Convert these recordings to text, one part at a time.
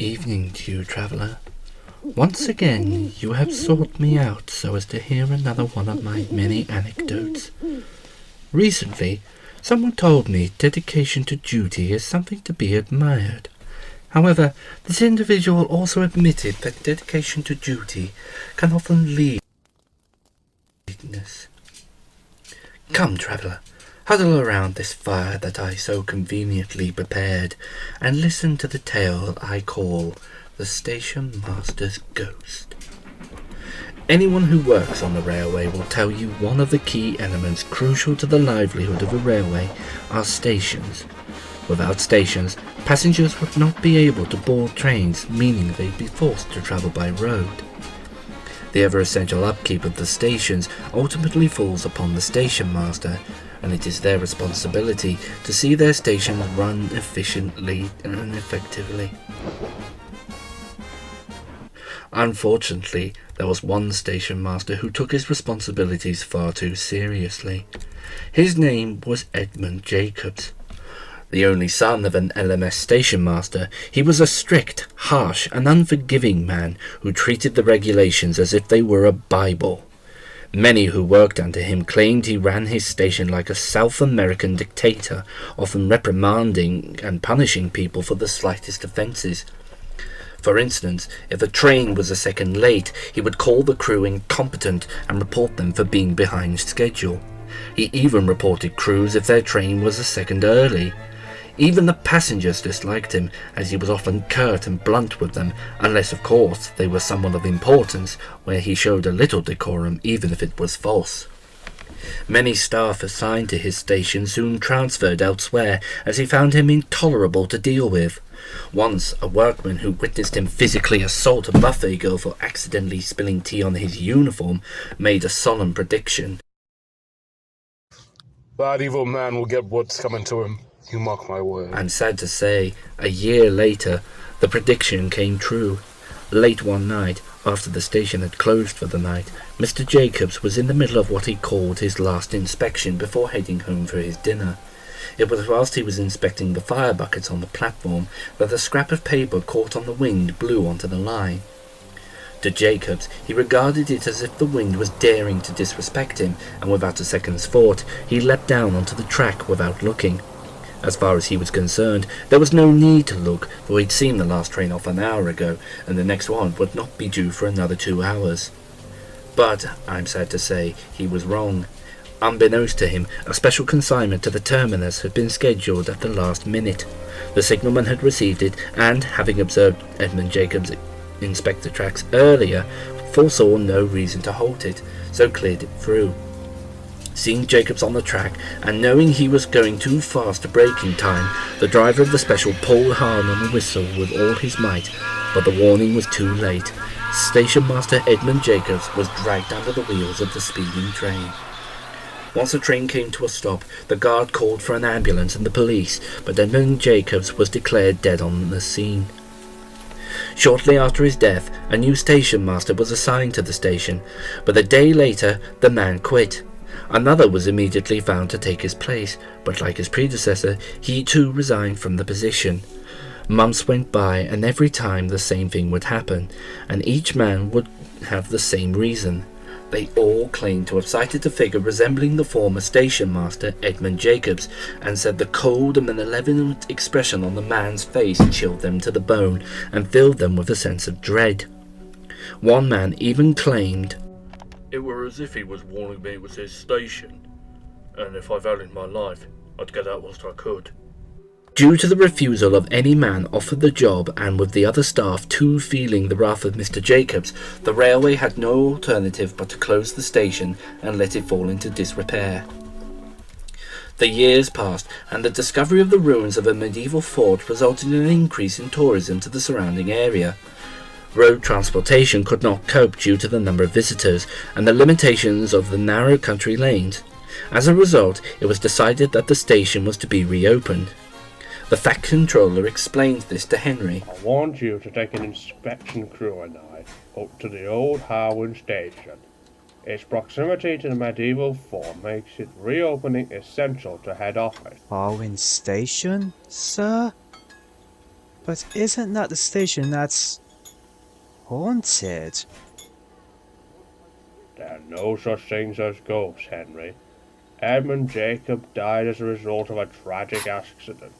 Evening to you, traveller. Once again you have sought me out so as to hear another one of my many anecdotes. Recently, someone told me dedication to duty is something to be admired. However, this individual also admitted that dedication to duty can often lead to weakness. Come, traveller, huddle around this fire that I so conveniently prepared, and listen to the tale I call the Stationmaster's Ghost. Anyone who works on the railway will tell you one of the key elements crucial to the livelihood of a railway are stations. Without stations, passengers would not be able to board trains, meaning they'd be forced to travel by road. The ever-essential upkeep of the stations ultimately falls upon the station master, and it is their responsibility to see their stations run efficiently and effectively. Unfortunately, there was one station master who took his responsibilities far too seriously. His name was Edmund Jacobs. The only son of an LMS station master, he was a strict, harsh, and unforgiving man who treated the regulations as if they were a Bible. Many who worked under him claimed he ran his station like a South American dictator, often reprimanding and punishing people for the slightest offences. For instance, if a train was a second late, he would call the crew incompetent and report them for being behind schedule. He even reported crews if their train was a second early. Even the passengers disliked him, as he was often curt and blunt with them, unless of course they were someone of importance, where he showed a little decorum even if it was false. Many staff assigned to his station soon transferred elsewhere, as he found him intolerable to deal with. Once, a workman who witnessed him physically assault a buffet girl for accidentally spilling tea on his uniform made a solemn prediction. That evil man will get what's coming to him. You mark my word. And sad to say, a year later, the prediction came true. Late one night, after the station had closed for the night, Mr. Jacobs was in the middle of what he called his last inspection before heading home for his dinner. It was whilst he was inspecting the fire buckets on the platform that a scrap of paper caught on the wind blew onto the line. To Jacobs, he regarded it as if the wind was daring to disrespect him, and without a second's thought, he leapt down onto the track without looking. As far as he was concerned, there was no need to look, for he'd seen the last train off an hour ago, and the next one would not be due for another 2 hours. But, I'm sad to say, he was wrong. Unbeknownst to him, a special consignment to the terminus had been scheduled at the last minute. The signalman had received it, and, having observed Edmund Jacobs inspect the tracks earlier, foresaw no reason to halt it, so cleared it through. Seeing Jacobs on the track, and knowing he was going too fast to braking time, the driver of the special pulled hard on the whistle with all his might, but the warning was too late. Station Master Edmund Jacobs was dragged under the wheels of the speeding train. Once the train came to a stop, the guard called for an ambulance and the police, but Edmund Jacobs was declared dead on the scene. Shortly after his death, a new station master was assigned to the station, but a day later the man quit. Another was immediately found to take his place, but like his predecessor, he too resigned from the position. Months went by, and every time the same thing would happen, and each man would have the same reason. They all claimed to have sighted a figure resembling the former station master, Edmund Jacobs, and said the cold and malevolent expression on the man's face chilled them to the bone and filled them with a sense of dread. One man even claimed, "It were as if he was warning me it was his station, and if I valued my life, I'd get out whilst I could." Due to the refusal of any man offered the job, and with the other staff too feeling the wrath of Mr. Jacobs, the railway had no alternative but to close the station and let it fall into disrepair. The years passed, and the discovery of the ruins of a medieval fort resulted in an increase in tourism to the surrounding area. Road transportation could not cope due to the number of visitors and the limitations of the narrow country lanes. As a result, it was decided that the station was to be reopened. The Fact Controller explained this to Henry. "I want you to take an inspection crew and I up to the old Harwin station. Its proximity to the medieval fort makes it reopening essential to head office." Harwin Station, sir? But isn't that the station that's haunted? There are no such things as ghosts, Henry. Edmund Jacob died as a result of a tragic accident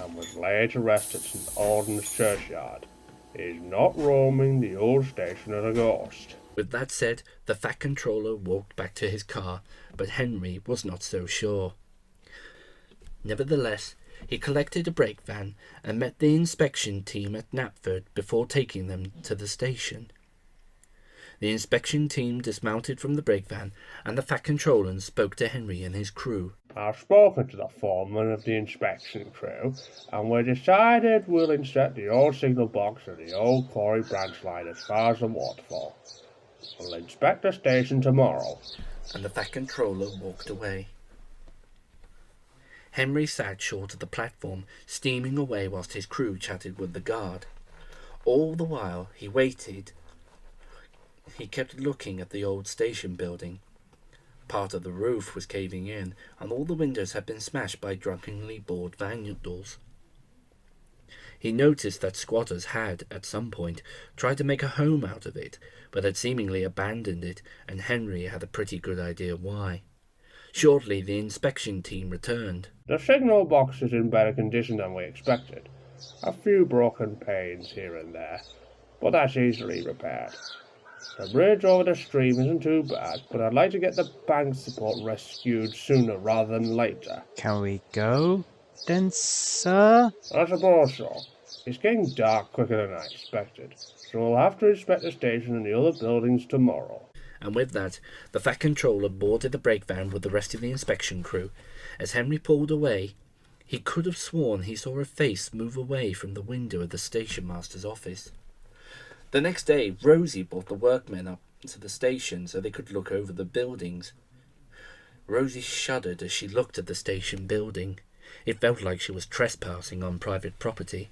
and was laid to rest at St. Alden's churchyard. He is not roaming the old station as a ghost. With that said, the Fat Controller walked back to his car, but Henry was not so sure. Nevertheless, he collected a brake van and met the inspection team at Knapford before taking them to the station. The inspection team dismounted from the brake van, and the Fat Controller spoke to Henry and his crew. I've spoken to the foreman of the inspection crew, and we decided we'll insert the old signal box of the old quarry branch line as far as the waterfall. We'll inspect the station tomorrow. And the Fat Controller walked away. Henry sat short of the platform, steaming away whilst his crew chatted with the guard. All the while he waited, he kept looking at the old station building. Part of the roof was caving in, and all the windows had been smashed by drunkenly bored vandals. He noticed that squatters had, at some point, tried to make a home out of it, but had seemingly abandoned it, and Henry had a pretty good idea why. Shortly, the inspection team returned. The signal box is in better condition than we expected. A few broken panes here and there, but that's easily repaired. The bridge over the stream isn't too bad, but I'd like to get the bank support rescued sooner rather than later. Can we go, then, sir? I suppose so. It's getting dark quicker than I expected, so we'll have to inspect the station and the other buildings tomorrow. And with that, the Fat Controller boarded the brake van with the rest of the inspection crew. As Henry pulled away, he could have sworn he saw a face move away from the window of the Stationmaster's office. The next day, Rosie brought the workmen up to the station so they could look over the buildings. Rosie shuddered as she looked at the station building. It felt like she was trespassing on private property.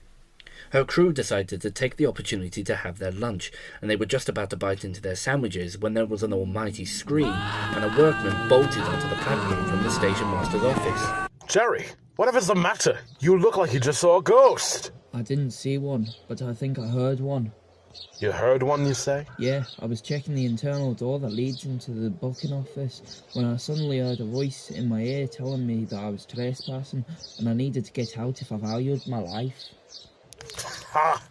Her crew decided to take the opportunity to have their lunch, and they were just about to bite into their sandwiches when there was an almighty scream, and a workman bolted onto the platform from the Stationmaster's office. Jerry, whatever's the matter? You look like you just saw a ghost. I didn't see one, but I think I heard one. You heard one, you say? Yeah, I was checking the internal door that leads into the booking office when I suddenly heard a voice in my ear telling me that I was trespassing and I needed to get out if I valued my life. Ha!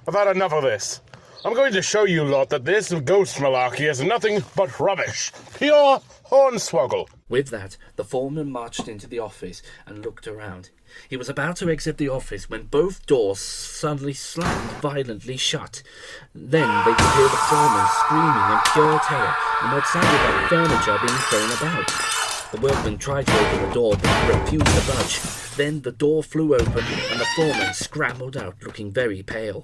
I've had enough of this. I'm going to show you lot that this ghost malarkey is nothing but rubbish. Pure hornswoggle. With that, the foreman marched into the office and looked around. He was about to exit the office when both doors suddenly slammed violently shut. Then they could hear the foreman screaming in pure terror and what sounded like furniture being thrown about. The workman tried to open the door but refused to budge. Then the door flew open and the foreman scrambled out looking very pale.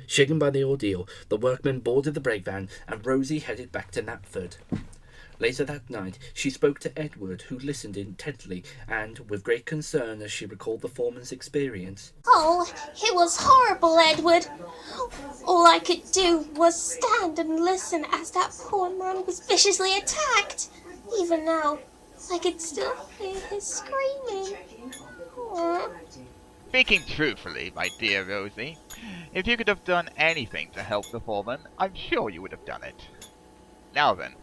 Shaken by the ordeal, the workmen boarded the brake van and Rosie headed back to Knapford. Later that night, she spoke to Edward, who listened intently and, with great concern as she recalled the foreman's experience. Oh, it was horrible, Edward. All I could do was stand and listen as that poor man was viciously attacked. Even now, I could still hear his screaming. Aww. Speaking truthfully, my dear Rosie, if you could have done anything to help the foreman, I'm sure you would have done it. Now then,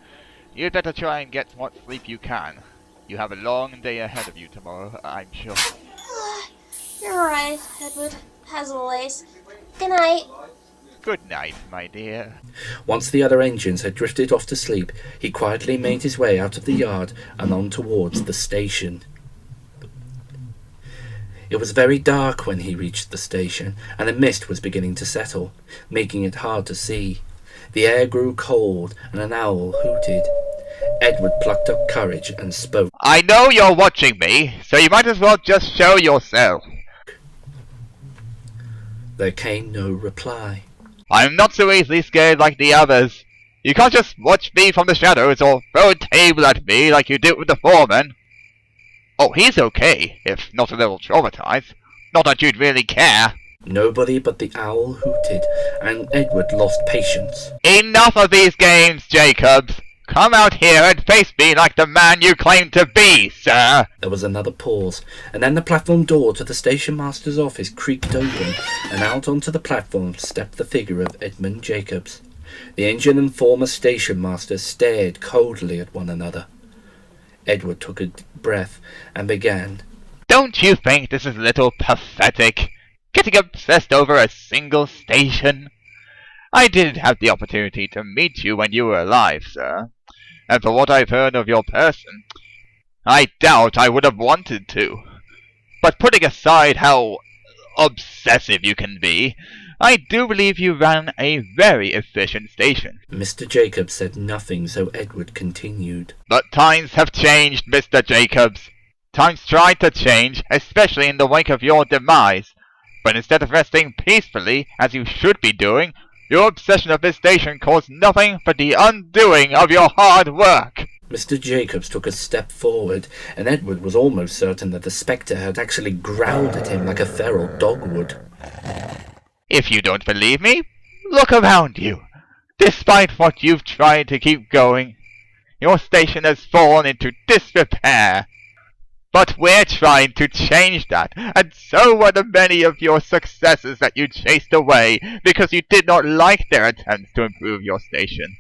you'd better try and get what sleep you can. You have a long day ahead of you tomorrow, I'm sure. You're right, Edward, as always. Good night. Good night, my dear. Once the other engines had drifted off to sleep, he quietly made his way out of the yard and on towards the station. It was very dark when he reached the station, and a mist was beginning to settle, making it hard to see. The air grew cold, and an owl hooted. Edward plucked up courage and spoke. I know you're watching me, so you might as well just show yourself. There came no reply. I'm not so easily scared like the others. You can't just watch me from the shadows or throw a table at me like you did with the foreman. Oh, he's okay, if not a little traumatized. Not that you'd really care. Nobody but the owl hooted, and Edward lost patience. Enough of these games, Jacobs. come out here and face me like the man you claim to be, sir! There was another pause, and then the platform door to the station master's office creaked open, and out onto the platform stepped the figure of Edmund Jacobs. The engine and former station master stared coldly at one another. Edward took a deep breath and began. Don't you think this is a little pathetic? Getting obsessed over a single station? I did have the opportunity to meet you when you were alive, sir. And for what I've heard of your person, I doubt I would have wanted to. But putting aside how obsessive you can be, I do believe you ran a very efficient station. Mr. Jacobs said nothing, so Edward continued. But times have changed, Mr. Jacobs. Times tried to change, especially in the wake of your demise. But instead of resting peacefully, as you should be doing, your obsession of this station caused nothing but the undoing of your hard work. Mr. Jacobs took a step forward, and Edward was almost certain that the spectre had actually growled at him like a feral dog would. If you don't believe me, look around you. Despite what you've tried to keep going, your station has fallen into disrepair. But we're trying to change that, and so are the many of your successors that you chased away because you did not like their attempts to improve your station,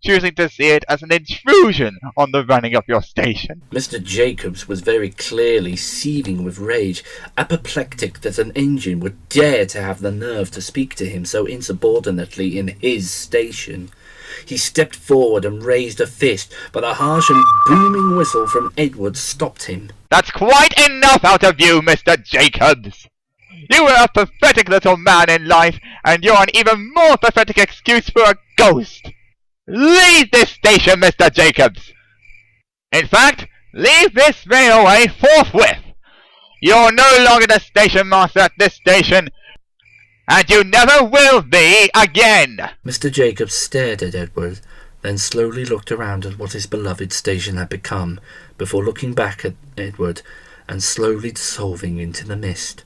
choosing to see it as an intrusion on the running of your station. Mr. Jacobs was very clearly seething with rage, apoplectic that an engine would dare to have the nerve to speak to him so insubordinately in his station. He stepped forward and raised a fist, but a harsh and booming whistle from Edward stopped him. That's quite enough out of you, Mr. Jacobs! You were a pathetic little man in life, and you're an even more pathetic excuse for a ghost! Leave this station, Mr. Jacobs! In fact, leave this railway forthwith! You're no longer the station master at this station, and you never will be again! Mr. Jacobs stared at Edward, then slowly looked around at what his beloved station had become, before looking back at Edward and slowly dissolving into the mist.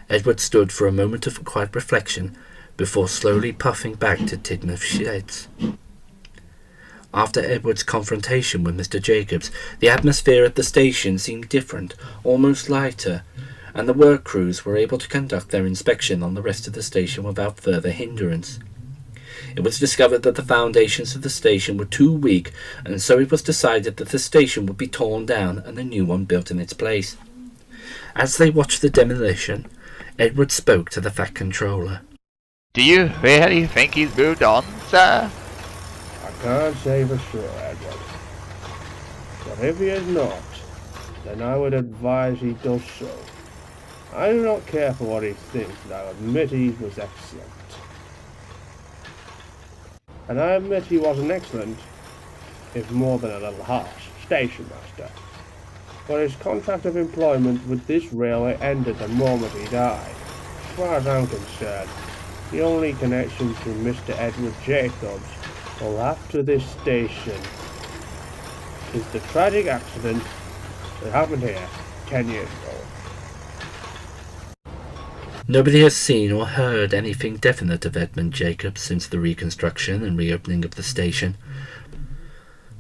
Edward stood for a moment of quiet reflection, before slowly puffing back to Tidmouth Sheds. After Edward's confrontation with Mr. Jacobs, the atmosphere at the station seemed different, almost lighter, and the work crews were able to conduct their inspection on the rest of the station without further hindrance. It was discovered that the foundations of the station were too weak, and so it was decided that the station would be torn down and a new one built in its place. As they watched the demolition, Edward spoke to the Fat Controller. Do you really think he's moved on, sir? I can't say for sure, Edward. But if he is not, then I would advise he does so. I do not care for what he thinks, and I admit he was excellent. And I admit he was an excellent, if more than a little harsh, station master. But his contract of employment with this railway ended the moment he died. As far as I'm concerned, the only connection to Mr. Edward Jacobs will after this station is the tragic accident that happened here 10 years ago. Nobody has seen or heard anything definite of Edmund Jacobs since the reconstruction and reopening of the station.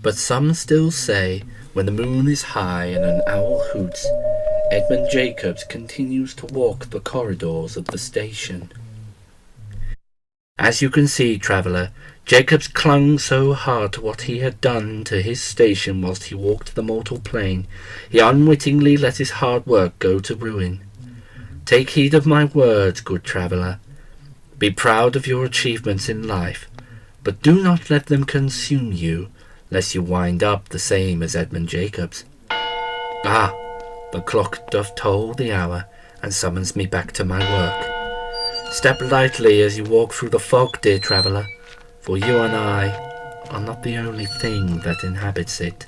But some still say, when the moon is high and an owl hoots, Edmund Jacobs continues to walk the corridors of the station. As you can see, traveller, Jacobs clung so hard to what he had done to his station whilst he walked the mortal plane, he unwittingly let his hard work go to ruin. Take heed of my words, good traveller. Be proud of your achievements in life, but do not let them consume you, lest you wind up the same as Edmund Jacobs. Ah, the clock doth toll the hour, and summons me back to my work. Step lightly as you walk through the fog, dear traveller, for you and I are not the only thing that inhabits it.